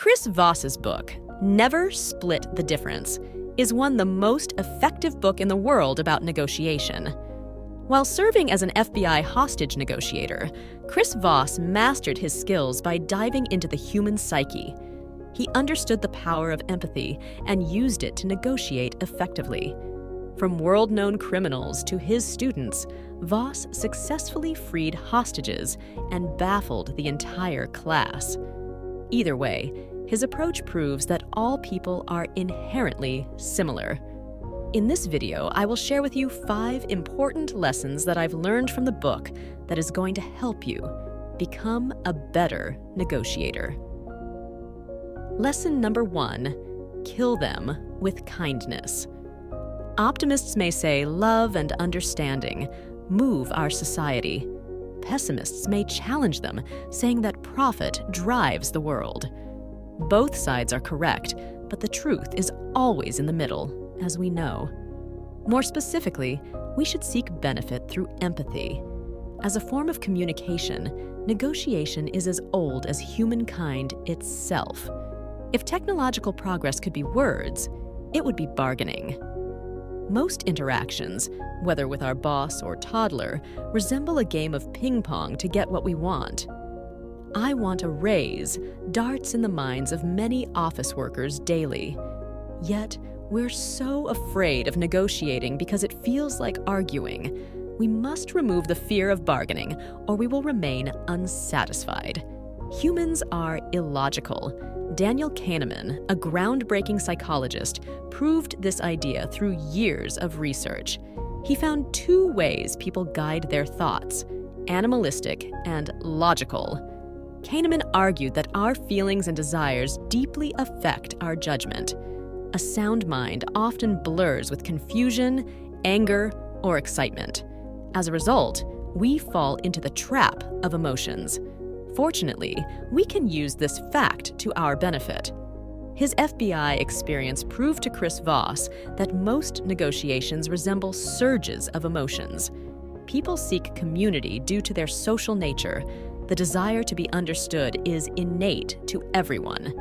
Chris Voss's book, Never Split the Difference, is the most effective book in the world about negotiation. While serving as an FBI hostage negotiator, Chris Voss mastered his skills by diving into the human psyche. He understood the power of empathy and used it to negotiate effectively. From world-known criminals to his students, Voss successfully freed hostages and baffled the entire class. Either way, his approach proves that all people are inherently similar. In this video, I will share with you 5 important lessons that I've learned from the book that is going to help you become a better negotiator. Lesson number 1, kill them with kindness. Optimists may say love and understanding move our society. Pessimists may challenge them, saying that profit drives the world. Both sides are correct, but the truth is always in the middle, as we know. More specifically, we should seek benefit through empathy. As a form of communication, negotiation is as old as humankind itself. If technological progress could be words, it would be bargaining. Most interactions, whether with our boss or toddler, resemble a game of ping pong to get what we want. "I want a raise" darts in the minds of many office workers daily. Yet, we're so afraid of negotiating because it feels like arguing. We must remove the fear of bargaining, or we will remain unsatisfied. Humans are illogical. Daniel Kahneman, a groundbreaking psychologist, proved this idea through years of research. He found 2 ways people guide their thoughts: animalistic and logical. Kahneman argued that our feelings and desires deeply affect our judgment. A sound mind often blurs with confusion, anger, or excitement. As a result, we fall into the trap of emotions. Fortunately, we can use this fact to our benefit. His FBI experience proved to Chris Voss that most negotiations resemble surges of emotions. People seek community due to their social nature. The desire to be understood is innate to everyone.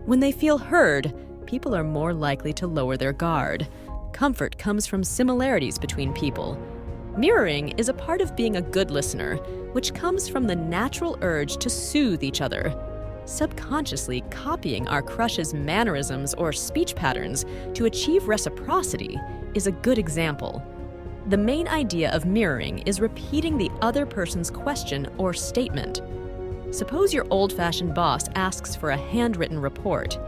When they feel heard, people are more likely to lower their guard. Comfort comes from similarities between people. Mirroring is a part of being a good listener, which comes from the natural urge to soothe each other. Subconsciously copying our crush's mannerisms or speech patterns to achieve reciprocity is a good example. The main idea of mirroring is repeating the other person's question or statement. Suppose your old-fashioned boss asks for a handwritten report.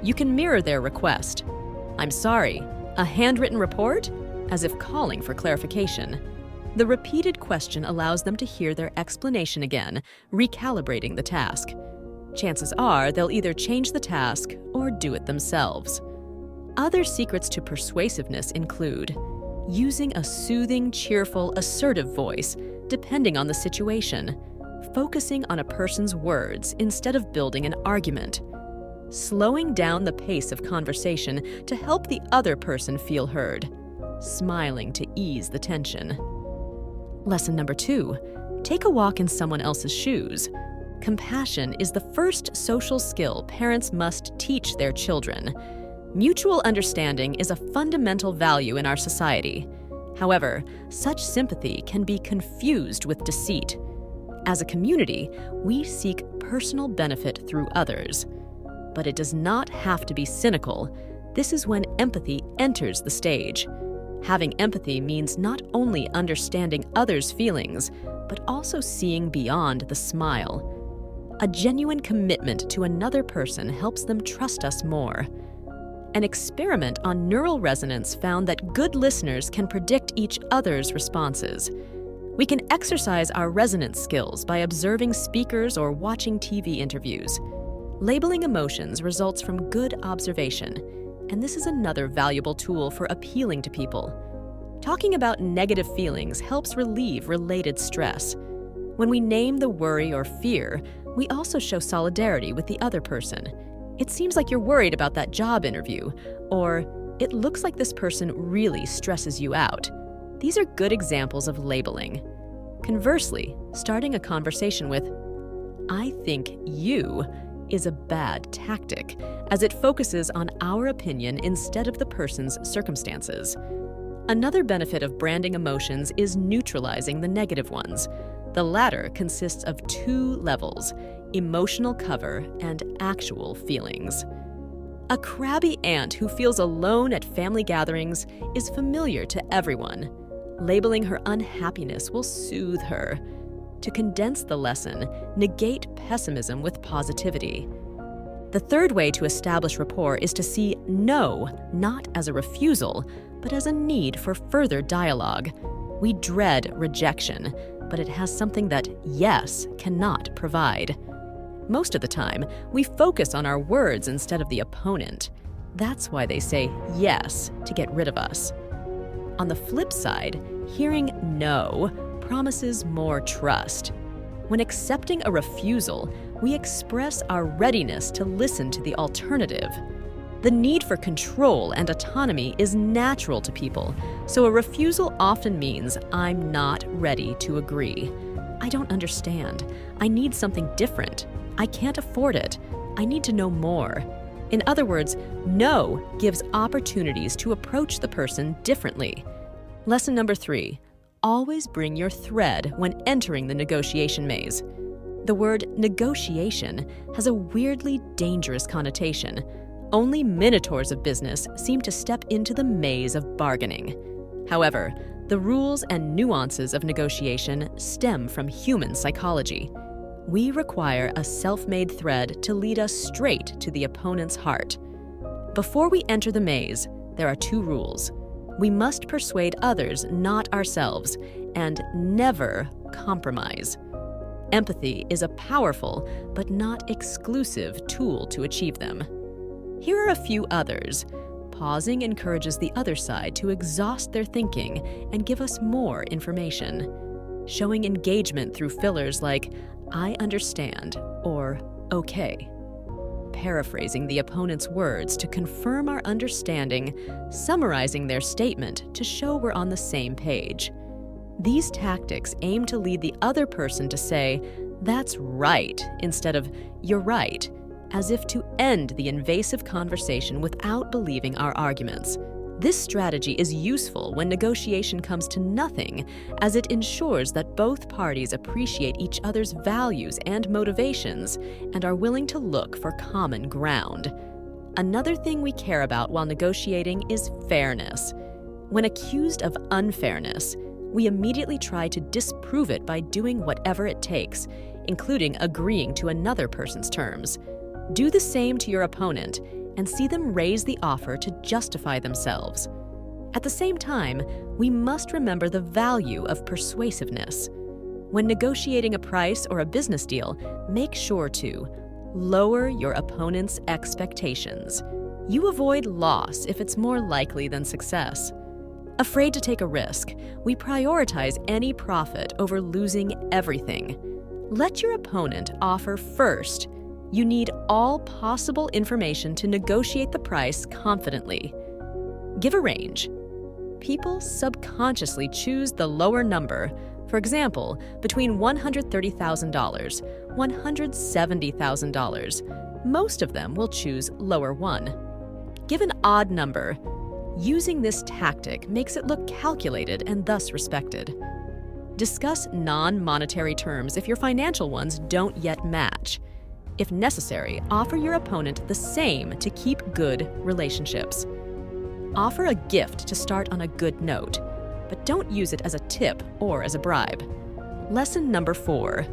You can mirror their request. "I'm sorry, a handwritten report?" as if calling for clarification. The repeated question allows them to hear their explanation again, recalibrating the task. Chances are they'll either change the task or do it themselves. Other secrets to persuasiveness include using a soothing, cheerful, assertive voice, depending on the situation, focusing on a person's words instead of building an argument, slowing down the pace of conversation to help the other person feel heard, smiling to ease the tension. Lesson number 2, take a walk in someone else's shoes. Compassion is the first social skill parents must teach their children. Mutual understanding is a fundamental value in our society. However, such sympathy can be confused with deceit. As a community, we seek personal benefit through others. But it does not have to be cynical. This is when empathy enters the stage. Having empathy means not only understanding others' feelings, but also seeing beyond the smile. A genuine commitment to another person helps them trust us more. An experiment on neural resonance found that good listeners can predict each other's responses. We can exercise our resonance skills by observing speakers or watching TV interviews. Labeling emotions results from good observation, and this is another valuable tool for appealing to people. Talking about negative feelings helps relieve related stress. When we name the worry or fear, we also show solidarity with the other person. "It seems like you're worried about that job interview," or "It looks like this person really stresses you out." These are good examples of labeling. Conversely, starting a conversation with, "I think you," is a bad tactic, as it focuses on our opinion instead of the person's circumstances. Another benefit of branding emotions is neutralizing the negative ones. The latter consists of two levels: emotional cover and actual feelings. A crabby aunt who feels alone at family gatherings is familiar to everyone. Labeling her unhappiness will soothe her. To condense the lesson, negate pessimism with positivity. The third way to establish rapport is to see no not as a refusal, but as a need for further dialogue. We dread rejection, but it has something that yes cannot provide. Most of the time, we focus on our words instead of the opponent. That's why they say yes to get rid of us. On the flip side, hearing no promises more trust. When accepting a refusal, we express our readiness to listen to the alternative. The need for control and autonomy is natural to people, so a refusal often means I'm not ready to agree. I don't understand. I need something different. I can't afford it. I need to know more. In other words, no gives opportunities to approach the person differently. Lesson number 3, always bring your thread when entering the negotiation maze. The word negotiation has a weirdly dangerous connotation. Only minotaurs of business seem to step into the maze of bargaining. However, the rules and nuances of negotiation stem from human psychology. We require a self-made thread to lead us straight to the opponent's heart. Before we enter the maze, there are 2 rules. We must persuade others, not ourselves, and never compromise. Empathy is a powerful but not exclusive tool to achieve them. Here are a few others. Pausing encourages the other side to exhaust their thinking and give us more information. Showing engagement through fillers like, I understand, or okay. Paraphrasing the opponent's words to confirm our understanding, summarizing their statement to show we're on the same page. These tactics aim to lead the other person to say, that's right, instead of, you're right, as if to end the invasive conversation without believing our arguments. This strategy is useful when negotiation comes to nothing, as it ensures that both parties appreciate each other's values and motivations and are willing to look for common ground. Another thing we care about while negotiating is fairness. When accused of unfairness, we immediately try to disprove it by doing whatever it takes, including agreeing to another person's terms. Do the same to your opponent and see them raise the offer to justify themselves. At the same time, we must remember the value of persuasiveness. When negotiating a price or a business deal, make sure to lower your opponent's expectations. You avoid loss if it's more likely than success. Afraid to take a risk, we prioritize any profit over losing everything. Let your opponent offer first. You need all possible information to negotiate the price confidently. Give a range. People subconsciously choose the lower number, for example, between $130,000, $170,000. Most of them will choose lower one. Give an odd number. Using this tactic makes it look calculated and thus respected. Discuss non-monetary terms if your financial ones don't yet match. If necessary, offer your opponent the same to keep good relationships. Offer a gift to start on a good note, but don't use it as a tip or as a bribe. Lesson number 4,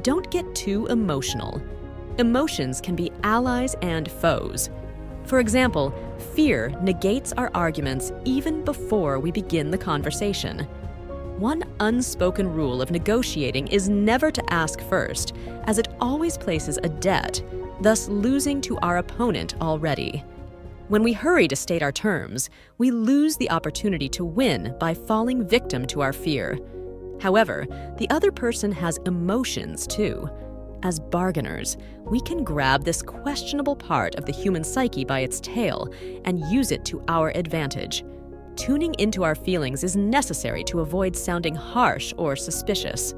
don't get too emotional. Emotions can be allies and foes. For example, fear negates our arguments even before we begin the conversation. One unspoken rule of negotiating is never to ask first, as it always places a debt, thus losing to our opponent already. When we hurry to state our terms, we lose the opportunity to win by falling victim to our fear. However, the other person has emotions too. As bargainers, we can grab this questionable part of the human psyche by its tail and use it to our advantage. Tuning into our feelings is necessary to avoid sounding harsh or suspicious.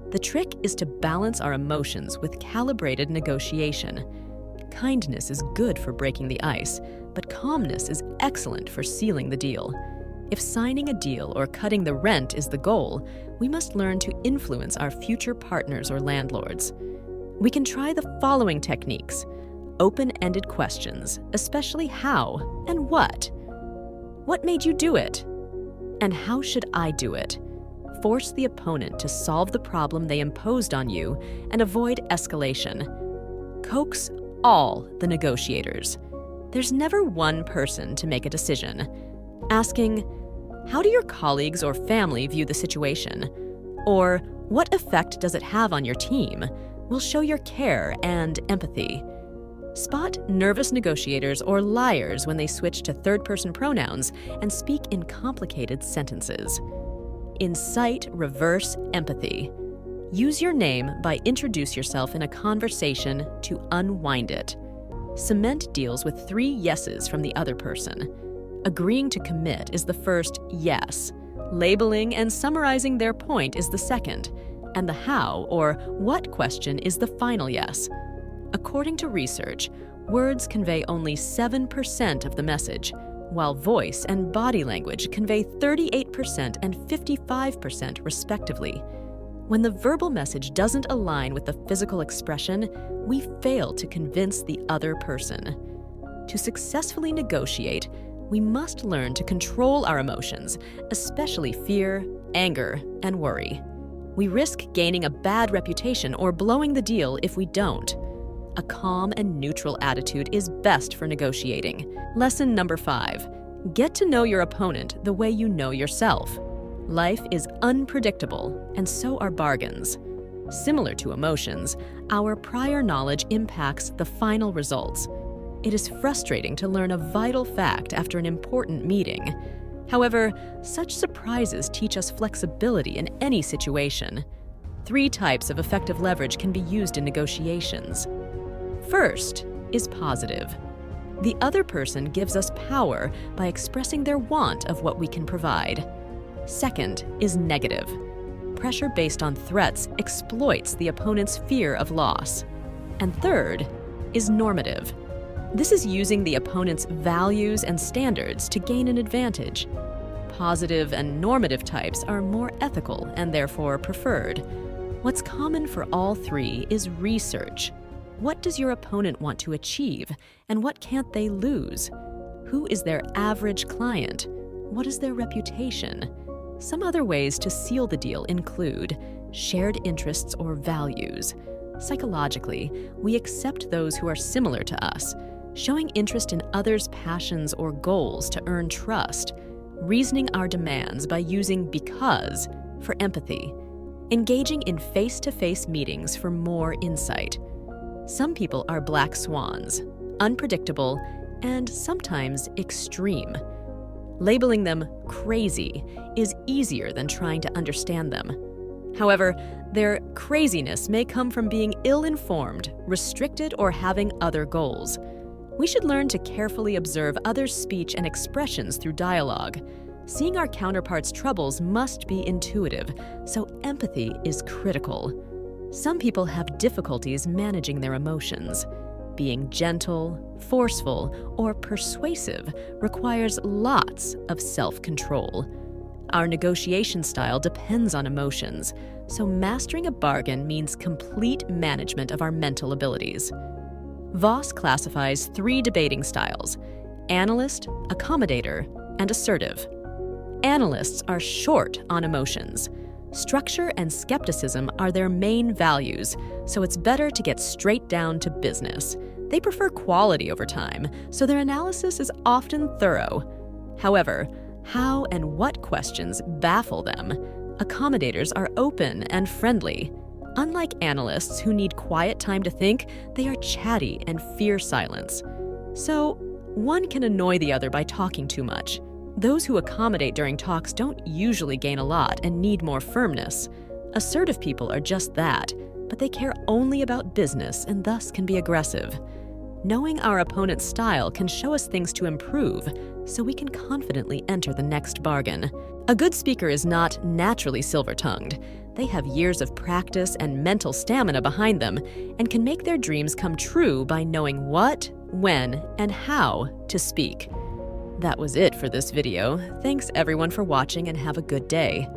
The trick is to balance our emotions with calibrated negotiation. Kindness is good for breaking the ice, but calmness is excellent for sealing the deal. If signing a deal or cutting the rent is the goal, we must learn to influence our future partners or landlords. We can try the following techniques. Open-ended questions, especially how and what. What made you do it? And how should I do it? Force the opponent to solve the problem they imposed on you and avoid escalation. Coax all the negotiators. There's never one person to make a decision. Asking, how do your colleagues or family view the situation? Or what effect does it have on your team? Will show your care and empathy. Spot nervous negotiators or liars when they switch to third-person pronouns and speak in complicated sentences. Incite reverse empathy. Use your name by introduce yourself in a conversation to unwind it. Cement deals with 3 yeses from the other person. Agreeing to commit is the first yes. Labeling and summarizing their point is the second. And the how or what question is the final yes. According to research, words convey only 7% of the message, while voice and body language convey 38% and 55% respectively. When the verbal message doesn't align with the physical expression, we fail to convince the other person. To successfully negotiate, we must learn to control our emotions, especially fear, anger, and worry. We risk gaining a bad reputation or blowing the deal if we don't. A calm and neutral attitude is best for negotiating. Lesson number 5. Get to know your opponent the way you know yourself. Life is unpredictable, and so are bargains. Similar to emotions, our prior knowledge impacts the final results. It is frustrating to learn a vital fact after an important meeting. However, such surprises teach us flexibility in any situation. 3 types of effective leverage can be used in negotiations. First is positive. The other person gives us power by expressing their want of what we can provide. Second is negative. Pressure based on threats exploits the opponent's fear of loss. And third is normative. This is using the opponent's values and standards to gain an advantage. Positive and normative types are more ethical and therefore preferred. What's common for all 3 is research. What does your opponent want to achieve, and what can't they lose? Who is their average client? What is their reputation? Some other ways to seal the deal include shared interests or values. Psychologically, we accept those who are similar to us, showing interest in others' passions or goals to earn trust, reasoning our demands by using because for empathy, engaging in face-to-face meetings for more insight. Some people are black swans, unpredictable, and sometimes extreme. Labeling them crazy is easier than trying to understand them. However, their craziness may come from being ill-informed, restricted, or having other goals. We should learn to carefully observe others' speech and expressions through dialogue. Seeing our counterparts' troubles must be intuitive, so empathy is critical. Some people have difficulties managing their emotions. Being gentle, forceful, or persuasive requires lots of self-control. Our negotiation style depends on emotions, so mastering a bargain means complete management of our mental abilities. Voss classifies 3 debating styles: analyst, accommodator, and assertive. Analysts are short on emotions. Structure and skepticism are their main values, so it's better to get straight down to business. They prefer quality over time, so their analysis is often thorough. However, how and what questions baffle them. Accommodators are open and friendly. Unlike analysts who need quiet time to think, they are chatty and fear silence. So, one can annoy the other by talking too much. Those who accommodate during talks don't usually gain a lot and need more firmness. Assertive people are just that, but they care only about business and thus can be aggressive. Knowing our opponent's style can show us things to improve, so we can confidently enter the next bargain. A good speaker is not naturally silver-tongued. They have years of practice and mental stamina behind them and can make their dreams come true by knowing what, when, and how to speak. That was it for this video. Thanks everyone for watching and have a good day.